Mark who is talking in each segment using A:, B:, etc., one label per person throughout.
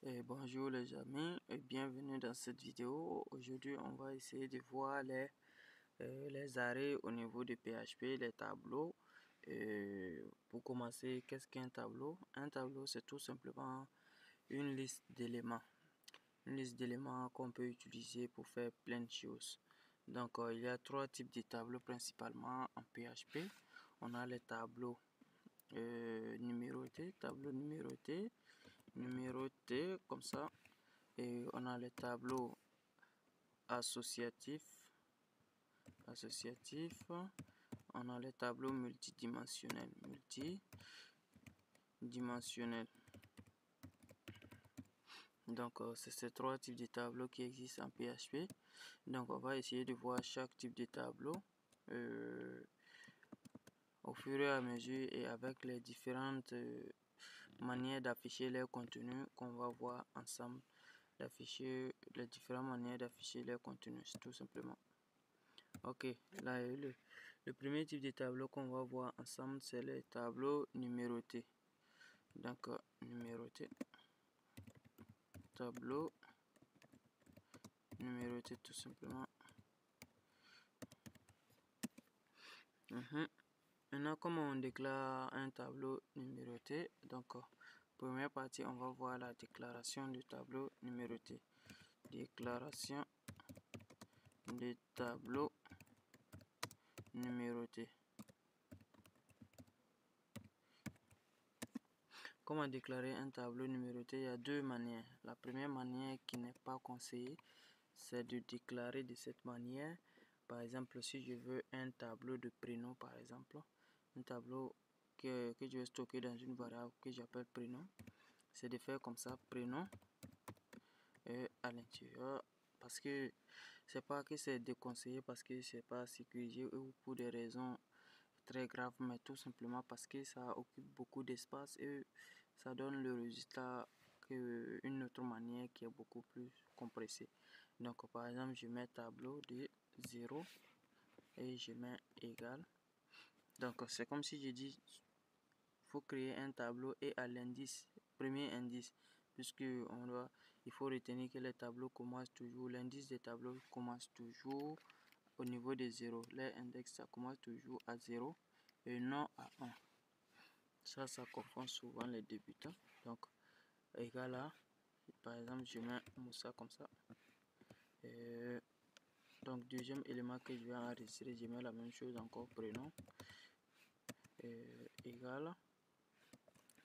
A: Bonjour les amis et bienvenue dans cette vidéo. Aujourd'hui on va essayer de voir les arrêts au niveau de PHP, les tableaux. Pour commencer, qu'est-ce qu'un tableau? Un tableau, c'est tout simplement une liste d'éléments. Une liste d'éléments qu'on peut utiliser pour faire plein de choses. Donc il y a trois types de tableaux principalement en PHP. On a les tableaux numérotés, numérotés comme ça, et on a les tableaux associatifs, on a les tableaux multidimensionnels, donc c'est ces trois types de tableaux qui existent en PHP. Donc on va essayer de voir chaque type de tableau au fur et à mesure et avec les différentes manières d'afficher les contenus qu'on va voir ensemble, les différentes manières d'afficher les contenus tout simplement. Ok, là le premier type de tableau qu'on va voir ensemble, c'est les tableaux numérotés. Donc tableau numéroté tout simplement. Maintenant, comment on déclare un tableau numéroté? Donc première partie, on va voir la déclaration du tableau numéroté. Déclaration des tableaux numérotés. Comment déclarer un tableau numéroté? Il y a deux manières. La première manière qui n'est pas conseillée, c'est de déclarer de cette manière. Par exemple, si je veux un tableau de prénom, par exemple, un tableau que je vais stocker dans une variable que j'appelle prénom, c'est de faire comme ça, prénom, et à l'intérieur, parce que c'est pas que c'est déconseillé, parce que c'est pas sécurisé ou pour des raisons très graves, mais tout simplement parce que ça occupe beaucoup d'espace et ça donne le résultat qu'une autre manière qui est beaucoup plus compressée. Donc par exemple, je mets tableau de 0 et je mets égal. Donc c'est comme si je dis faut créer un tableau et à l'indice, premier indice, puisque il faut retenir que les tableaux commencent toujours, l'indice des tableaux commence toujours au niveau de 0. Les index, ça commence toujours à 0 et non à 1. Ça confond souvent les débutants. Donc égal à, par exemple, je mets Moussa comme ça. Donc deuxième élément que je vais enregistrer, je mets la même chose encore, prénom, égal,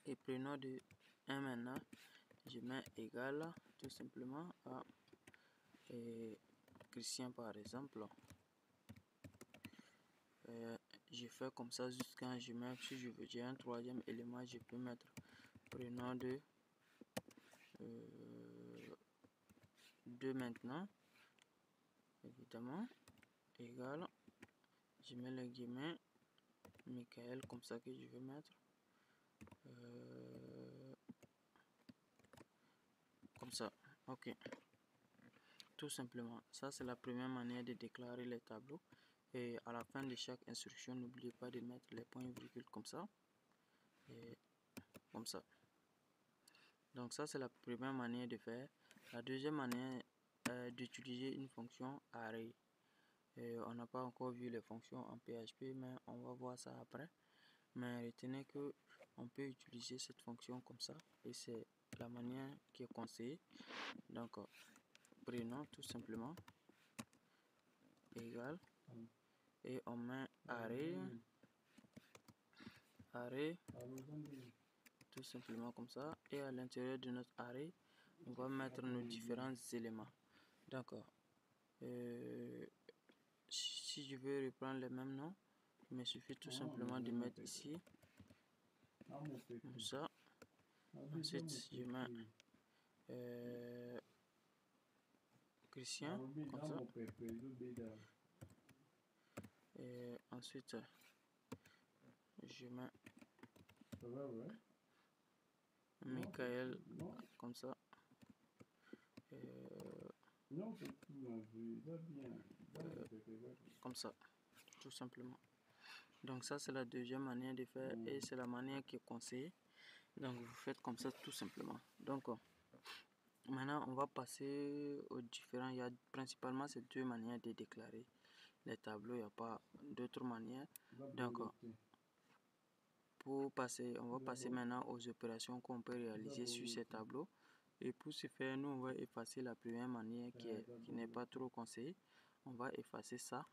A: et prénom de 1 maintenant, je mets égal tout simplement à Christian par exemple. Je fais comme ça jusqu'à je mets, si je veux, j'ai un troisième élément, je peux mettre prénom de 2 maintenant, évidemment, égal, je mets les guillemets, Michael comme ça que je vais mettre, comme ça, ok. Tout simplement, ça c'est la première manière de déclarer les tableaux. Et à la fin de chaque instruction, n'oubliez pas de mettre les points virgules comme ça. Et comme ça. Donc ça c'est la première manière de faire. La deuxième manière est d'utiliser une fonction array. On n'a pas encore vu les fonctions en PHP, mais on va voir ça après. Mais retenez que on peut utiliser cette fonction comme ça. Et c'est la manière qui est conseillée. Donc prénom tout simplement égal, et on met array tout simplement comme ça, et à l'intérieur de notre array on va mettre nos différents éléments. D'accord. Si je veux reprendre les mêmes noms, il me suffit tout simplement de mettre ici comme ça. Ensuite je mets Christian comme ça, et ensuite je mets Michael comme ça, comme ça, tout simplement. Donc ça c'est la deuxième manière de faire et c'est la manière qui est conseillée. Donc vous faites comme ça tout simplement. Donc Maintenant, on va passer aux différents. Il y a principalement ces deux manières de déclarer les tableaux. Il n'y a pas d'autres manières. Donc, on va passer maintenant aux opérations qu'on peut réaliser sur ces tableaux. Et pour ce faire, nous, on va effacer la première manière qui n'est pas trop conseillée. On va effacer ça.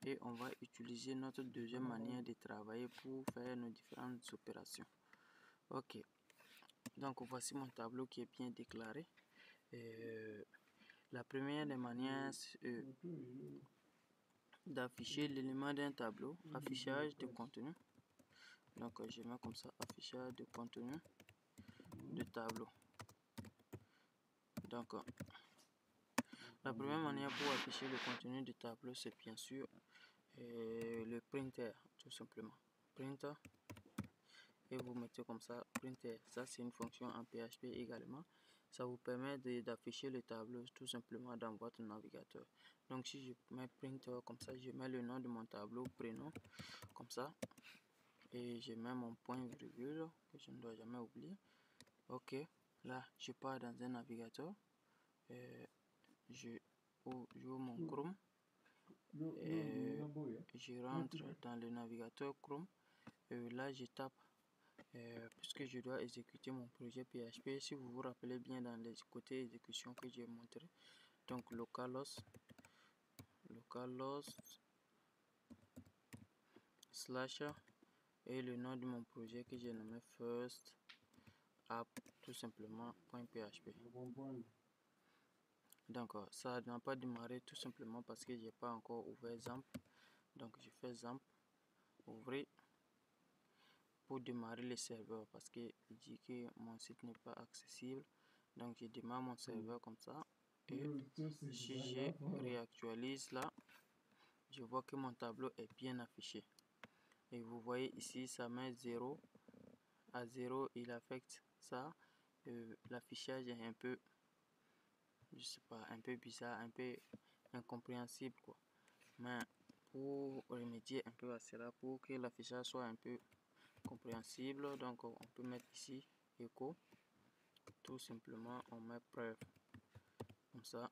A: Et on va utiliser notre deuxième manière de travailler pour faire nos différentes opérations. Ok. Donc, voici mon tableau qui est bien déclaré. La première des manières d'afficher l'élément d'un tableau, affichage de contenu. Donc je mets comme ça, affichage de contenu de tableau. Donc la première manière pour afficher le contenu du tableau, c'est bien sûr le printer, tout simplement. Printer, et vous mettez comme ça, printer. Ça c'est une fonction en PHP également. Ça vous permet d'afficher le tableau tout simplement dans votre navigateur. Donc si je mets printer comme ça, je mets le nom de mon tableau, prénom, comme ça. Et je mets mon point virgule que je ne dois jamais oublier. Ok, là je pars dans un navigateur. Je ouvre mon Chrome. Je rentre dans le navigateur Chrome. Là je tape. Puisque je dois exécuter mon projet PHP, si vous vous rappelez bien dans les côtés exécution que j'ai montré, donc localhost slash et le nom de mon projet que j'ai nommé first app tout simplement .php. Donc ça n'a pas démarré tout simplement parce que j'ai pas encore ouvert XAMPP. Donc je fais XAMPP ouvrir pour démarrer le serveur parce que il dit que mon site n'est pas accessible. Donc je démarre mon serveur comme ça et si je réactualise là, je vois que mon tableau est bien affiché. Et vous voyez ici ça met 0 à 0, il affecte ça. L'affichage est un peu, je sais pas, un peu bizarre, un peu incompréhensible quoi. Mais pour remédier un peu à cela, pour que l'affichage soit un peu compréhensible, donc on peut mettre ici echo, tout simplement on met preuve comme ça.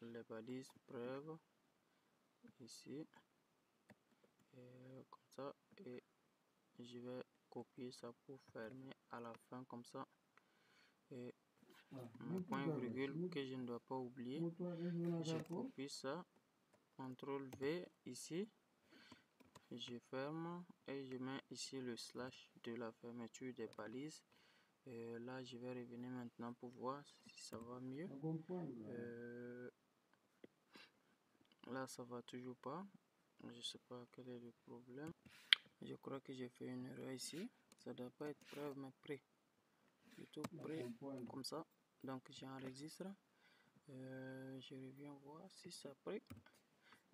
A: Les balises preuve ici comme ça, et je vais copier ça pour fermer à la fin comme ça. Et mon point virgule que je ne dois pas oublier, je copie ça, CTRL V ici, je ferme et je mets ici le slash de la fermeture des balises. Là je vais revenir maintenant pour voir si ça va mieux. Là ça va toujours pas, je sais pas quel est le problème. Je crois que j'ai fait une erreur ici, ça doit pas être preuve mais prêt, plutôt prêt comme ça. Donc j'enregistre, je reviens voir si ça prêt.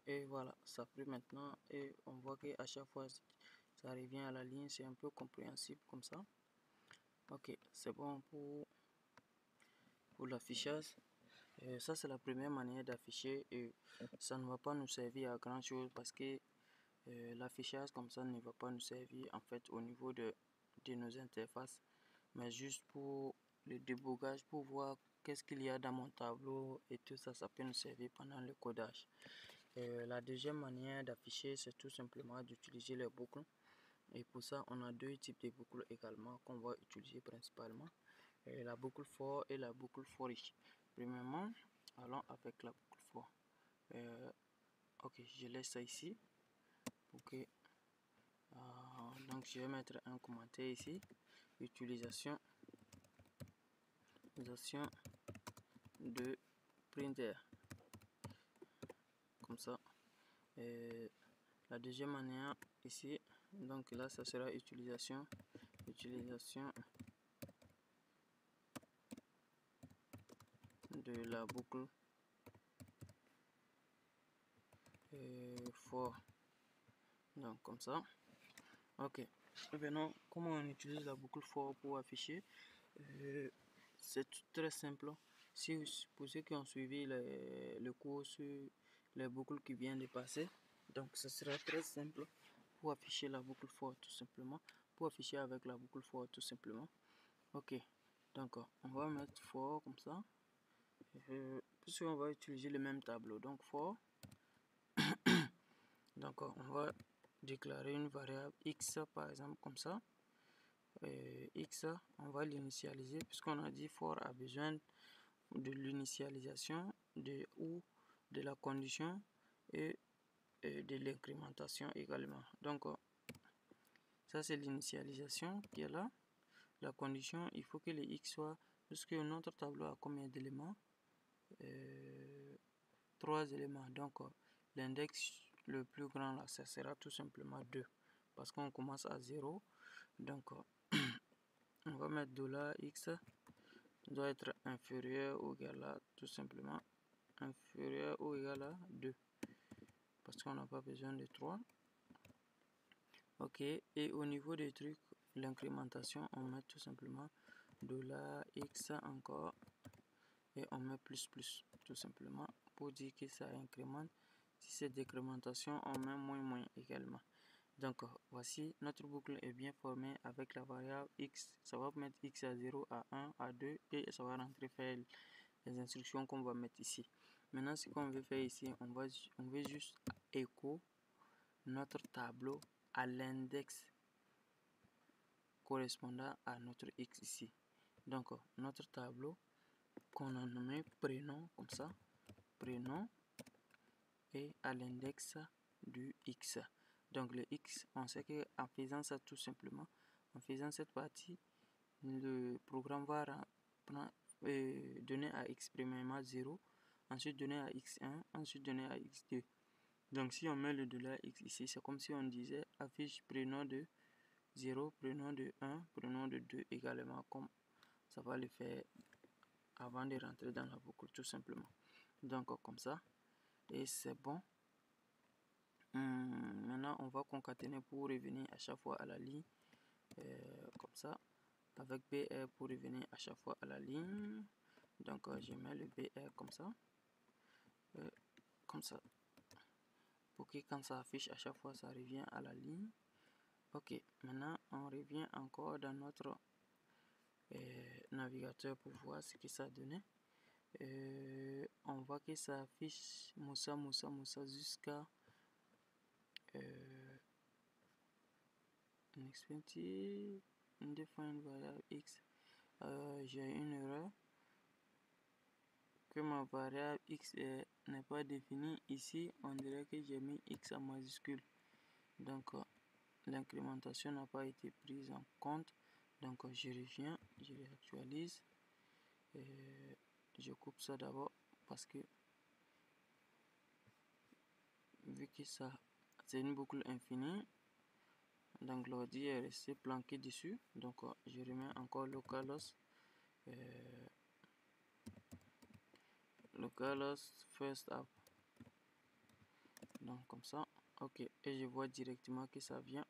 A: Et voilà, ça pris maintenant et on voit que à chaque fois ça revient à la ligne, c'est un peu compréhensible comme ça. Ok, c'est bon pour l'affichage. Ça c'est la première manière d'afficher et ça ne va pas nous servir à grand chose parce que l'affichage comme ça ne va pas nous servir en fait au niveau de nos interfaces, mais juste pour le débogage, pour voir qu'est-ce qu'il y a dans mon tableau et tout ça, ça peut nous servir pendant le codage. La deuxième manière d'afficher, c'est tout simplement d'utiliser les boucles. Et pour ça, on a deux types de boucles également qu'on va utiliser principalement. La boucle for et la boucle for each. Premièrement, allons avec la boucle for. Ok, je laisse ça ici. Ok. Donc, je vais mettre un commentaire ici. Utilisation de printer. Comme ça. La deuxième manière ici, donc là ça sera utilisation de la boucle for, donc comme ça. Ok, maintenant comment on utilise la boucle for pour afficher? C'est très simple. Si pour ceux qui ont suivi le cours sur les boucles qui viennent de passer, donc ce sera très simple pour afficher la boucle for tout simplement. pour afficher avec la boucle for tout simplement. Ok, donc on va mettre for comme ça, puisqu'on va utiliser le même tableau. Donc for, donc on va déclarer une variable x par exemple comme ça. X, on va l'initialiser puisqu'on a dit for a besoin de l'initialisation ou de la condition et de l'incrémentation également. Donc ça c'est l'initialisation qui est là. La condition, il faut que les x soient, puisque notre tableau a combien d'éléments? 3 éléments. Donc l'index le plus grand là, ça sera tout simplement 2 parce qu'on commence à 0. Donc on va mettre $x doit être inférieur ou égal à, tout simplement inférieur ou égal à 2 parce qu'on n'a pas besoin de 3. Ok, et au niveau des trucs, l'incrémentation, on met tout simplement $x encore et on met plus tout simplement pour dire que ça incrémente. Si c'est décrémentation, on met moins également. Donc voici notre boucle est bien formée avec la variable x. Ça va mettre x à 0, à 1, à 2 et ça va rentrer faire les instructions qu'on va mettre ici. Maintenant ce qu'on veut faire ici, on veut juste écho notre tableau à l'index correspondant à notre x ici. Donc notre tableau qu'on a nommé prénom comme ça, prénom et à l'index du x. Donc le x, on sait que en faisant ça tout simplement, en faisant cette partie, le programme va donner à x premièrement 0, ensuite donner à x1, ensuite donner à x2. Donc si on met le $x ici, c'est comme si on disait affiche prénom de 0, prénom de 1, prénom de 2 également, comme ça va le faire avant de rentrer dans la boucle tout simplement. Donc comme ça, et c'est bon. Maintenant on va concaténer pour revenir à chaque fois à la ligne, comme ça, avec BR pour revenir à chaque fois à la ligne. Donc je mets le BR comme ça, pour que quand ça affiche à chaque fois ça revient à la ligne. Ok, maintenant on revient encore dans notre navigateur pour voir ce que ça donnait. On voit que ça affiche Moussa jusqu'à undefined variable x. J'ai une erreur que ma variable x n'est pas définie. Ici on dirait que j'ai mis x en majuscule, donc l'incrémentation n'a pas été prise en compte. Donc je reviens, je réactualise, je coupe ça d'abord parce que vu que ça c'est une boucle infinie, donc l'ordi est resté planqué dessus. Donc je remets encore localhost first app, donc comme ça. Ok, et je vois directement que ça vient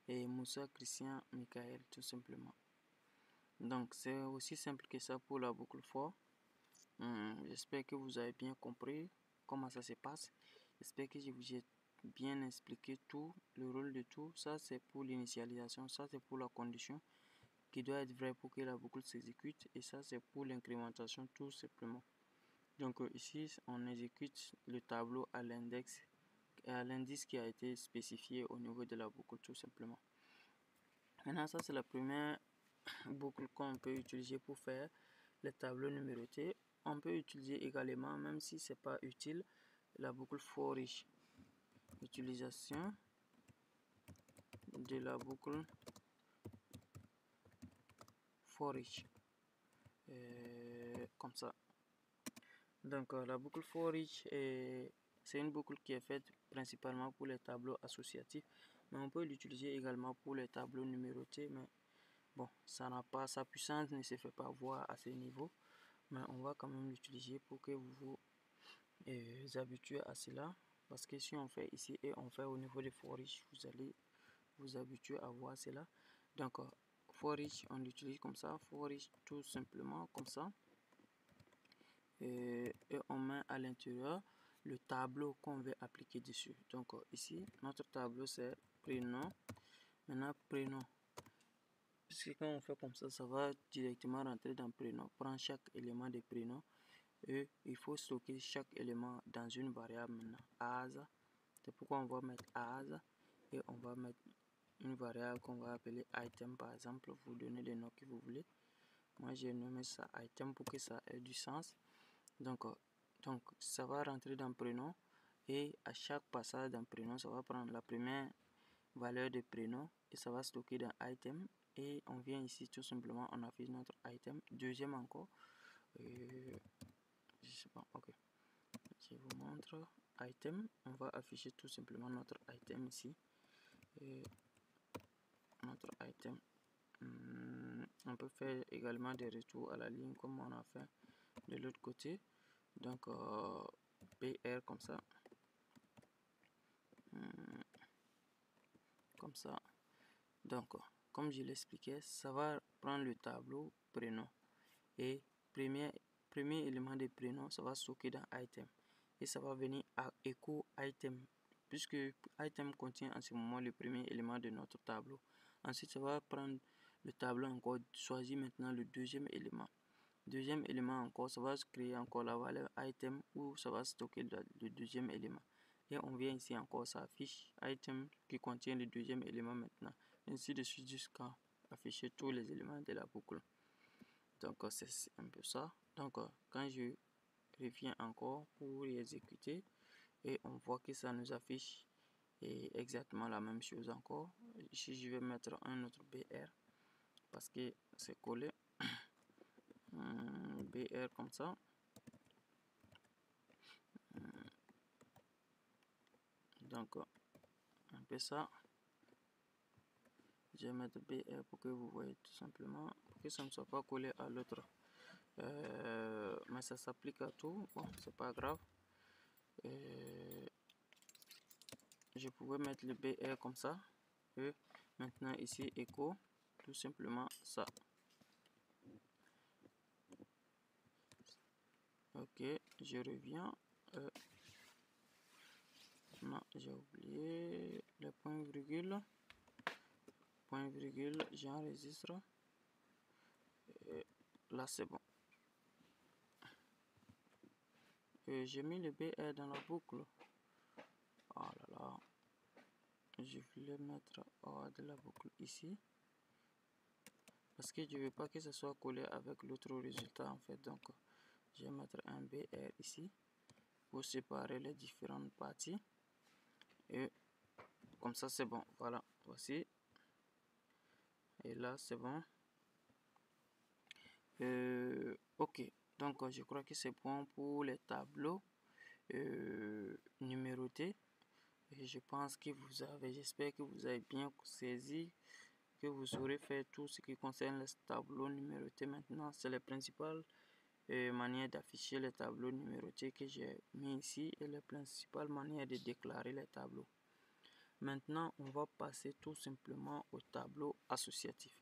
A: et Moussa Christian Michael tout simplement. Donc c'est aussi simple que ça pour la boucle for. J'espère que vous avez bien compris comment ça se passe. J'espère que je vous ai bien expliqué tout, le rôle de tout. Ça c'est pour l'initialisation, ça c'est pour la condition qui doit être vraie pour que la boucle s'exécute, et ça c'est pour l'incrémentation tout simplement. Donc ici on exécute le tableau à l'index et à l'indice qui a été spécifié au niveau de la boucle tout simplement. Maintenant ça c'est la première boucle qu'on peut utiliser pour faire les tableaux numérotés. On peut utiliser également, même si c'est pas utile, la boucle for each. Utilisation de la boucle for each, comme ça. Donc la boucle for each c'est une boucle qui est faite principalement pour les tableaux associatifs, mais on peut l'utiliser également pour les tableaux numérotés. Mais bon, ça n'a pas, sa puissance ne se fait pas voir à ce niveau, mais on va quand même l'utiliser pour que vous vous habituez à cela, parce que si on fait ici et on fait au niveau de for each, vous allez vous habituer à voir cela. Donc for each on l'utilise comme ça, for each tout simplement comme ça, et on met à l'intérieur le tableau qu'on veut appliquer dessus. Donc ici notre tableau c'est prénom. Maintenant prénom, puisque quand on fait comme ça va directement rentrer dans prénom. Prends chaque élément de prénom et il faut stocker chaque élément dans une variable maintenant. As, c'est pourquoi on va mettre as et on va mettre une variable qu'on va appeler item par exemple. Vous donnez les noms que vous voulez. Moi j'ai nommé ça item pour que ça ait du sens. Donc ça va rentrer dans prénom et à chaque passage dans prénom, ça va prendre la première valeur de prénom et ça va stocker dans item. Et on vient ici tout simplement, on affiche notre item. Deuxième encore, je sais pas, ok. Je vous montre item. On va afficher tout simplement notre item ici. Et notre item. On peut faire également des retours à la ligne comme on a fait de l'autre côté. Donc PR comme ça. Comme ça. Donc comme je l'expliquais, ça va prendre le tableau prénom et premier élément de prénom, ça va stocker dans item et ça va venir à echo item puisque item contient en ce moment le premier élément de notre tableau. Ensuite ça va prendre le tableau encore, choisir maintenant le deuxième élément. Deuxième élément encore, ça va créer encore la valeur item où ça va stocker le deuxième élément. Et on vient ici encore, ça affiche item qui contient le deuxième élément maintenant. Ainsi de suite jusqu'à afficher tous les éléments de la boucle. Donc c'est un peu ça. Donc quand je reviens encore pour exécuter et on voit que ça nous affiche exactement la même chose encore. Ici je vais mettre un autre BR parce que c'est collé. BR comme ça. Donc un peu ça. Je vais mettre BR pour que vous voyez tout simplement, pour que ça ne soit pas collé à l'autre. Mais ça s'applique à tout. Bon, c'est pas grave. Je pouvais mettre le BR comme ça. Et maintenant ici echo, tout simplement ça. Ok, je reviens. Non, j'ai oublié le point virgule. Point virgule, j'enregistre. Là c'est bon. J'ai mis le BR dans la boucle. Oh là là. Je voulais mettre hors de la boucle ici. Parce que je ne veux pas que ce soit collé avec l'autre résultat en fait. Donc je vais mettre un BR ici pour séparer les différentes parties. Et comme ça c'est bon. Voilà, voici. Et là c'est bon. Ok, donc je crois que c'est bon pour les tableaux numérotés. Et je pense que j'espère que vous avez bien saisi, que vous aurez fait tout ce qui concerne les tableaux numérotés. Maintenant, c'est les principales manières d'afficher les tableaux numérotés que j'ai mis ici et les principales manières de déclarer les tableaux. Maintenant, on va passer tout simplement au tableau associatif.